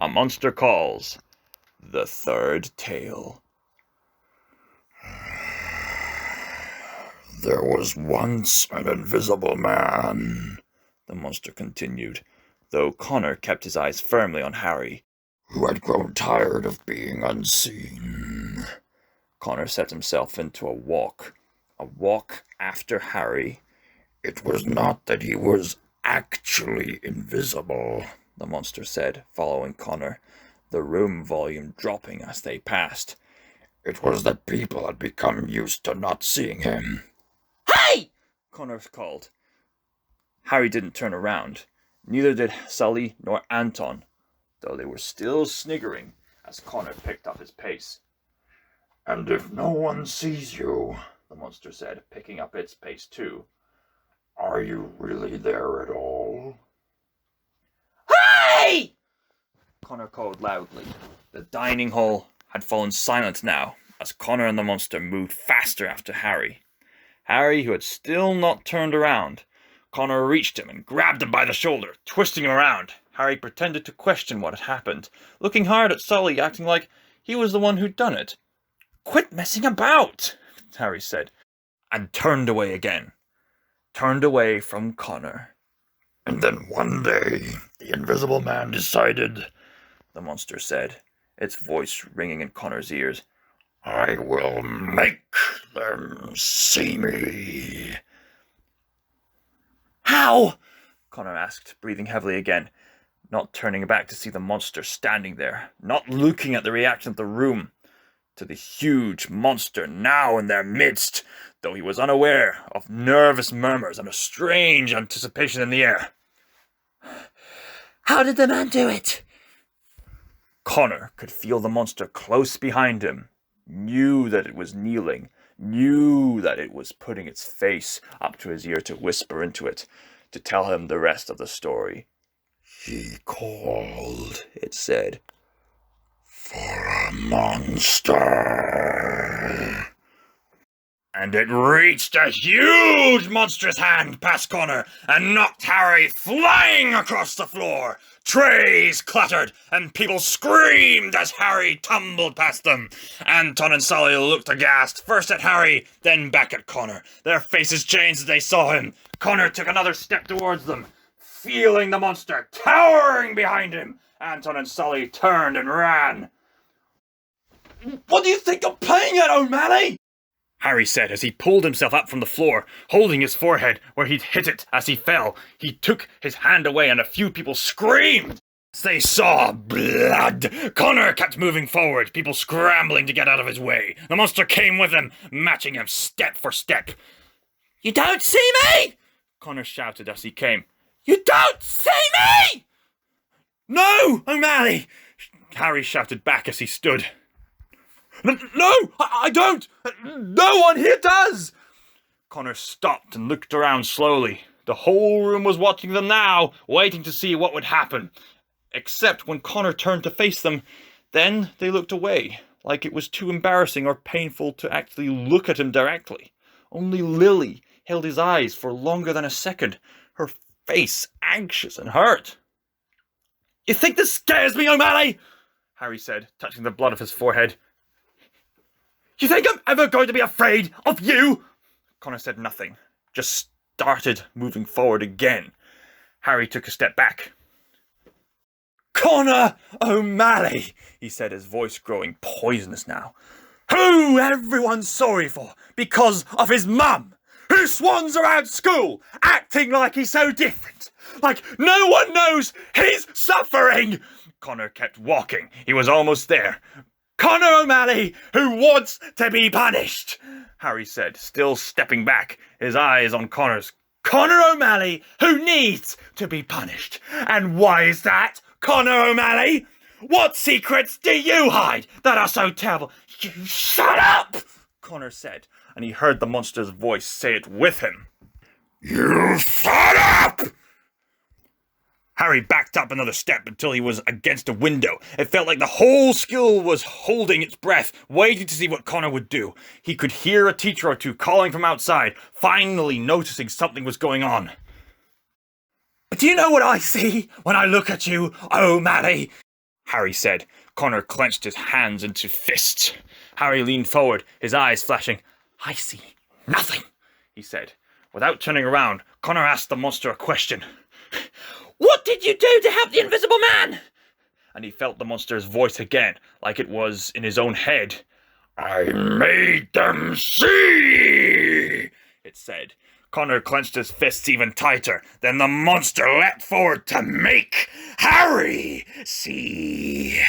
A Monster Calls. The Third Tale. There was once an invisible man, the monster continued, though Connor kept his eyes firmly on Harry, who had grown tired of being unseen. Connor set himself into a walk after Harry. It was not that he was actually invisible, the monster said, following Connor, the room volume dropping as they passed. It was that people had become used to not seeing him. Hey! Connor called. Harry didn't turn around. Neither did Sully nor Anton, though they were still sniggering as Connor picked up his pace. And if no one sees you, the monster said, picking up its pace too, are you really there at all? Hey! Connor called loudly. The dining hall had fallen silent now as Connor and the monster moved faster after Harry. Harry, who had still not turned around. Connor reached him and grabbed him by the shoulder, twisting him around. Harry pretended to question what had happened, looking hard at Sully, acting like he was the one who'd done it. "Quit messing about," Harry said, and turned away again. Turned away from Connor. And then one day, the invisible man decided, the monster said, its voice ringing in Connor's ears, I will make them see me. How? Connor asked, breathing heavily again, not turning back to see the monster standing there, not looking at the reaction of the room, to the huge monster now in their midst, though he was unaware of nervous murmurs and a strange anticipation in the air. How did the man do it? Connor could feel the monster close behind him, knew that it was kneeling, knew that it was putting its face up to his ear to whisper into it, to tell him the rest of the story. He called, it said, for a monster. And it reached a huge monstrous hand past Connor and knocked Harry flying across the floor. Trays clattered and people screamed as Harry tumbled past them. Anton and Sully looked aghast, first at Harry, then back at Connor. Their faces changed as they saw him. Connor took another step towards them, feeling the monster towering behind him. Anton and Sully turned and ran. "What do you think you're playing at, O'Malley?" Harry said as he pulled himself up from the floor, holding his forehead where he'd hit it as he fell. He took his hand away and a few people screamed as they saw blood. Connor kept moving forward, people scrambling to get out of his way. The monster came with him, matching him step for step. "You don't see me?" Connor shouted as he came. "You don't see me?" "No, O'Malley!" Harry shouted back as he stood. No, I don't! No one here does! Connor stopped and looked around slowly. The whole room was watching them now, waiting to see what would happen. Except when Connor turned to face them, then they looked away, like it was too embarrassing or painful to actually look at him directly. Only Lily held his eyes for longer than a second, her face anxious and hurt. "You think this scares me, O'Malley?" Harry said, touching the blood of his forehead. "You think I'm ever going to be afraid of you?" Connor said nothing, just started moving forward again. Harry took a step back. "Connor O'Malley," he said, his voice growing poisonous now. "Who everyone's sorry for because of his mum, who swans around school acting like he's so different, like no one knows he's suffering." Connor kept walking. He was almost there. "Connor O'Malley, who wants to be punished," Harry said, still stepping back, his eyes on Connor's. "Connor O'Malley, who needs to be punished. And why is that, Connor O'Malley? What secrets do you hide that are so terrible?" "You shut up," Connor said, and he heard the monster's voice say it with him. "You shut up!" Harry backed up another step until he was against a window. It felt like the whole school was holding its breath, waiting to see what Connor would do. He could hear a teacher or two calling from outside, finally noticing something was going on. "Do you know what I see when I look at you, O'Malley?" Harry said. Connor clenched his hands into fists. Harry leaned forward, his eyes flashing. "I see nothing," he said. Without turning around, Connor asked the monster a question. "What did you do to help the Invisible Man?" And he felt the monster's voice again, like it was in his own head. "I made them see," it said. Connor clenched his fists even tighter. Then the monster leapt forward to make Harry see.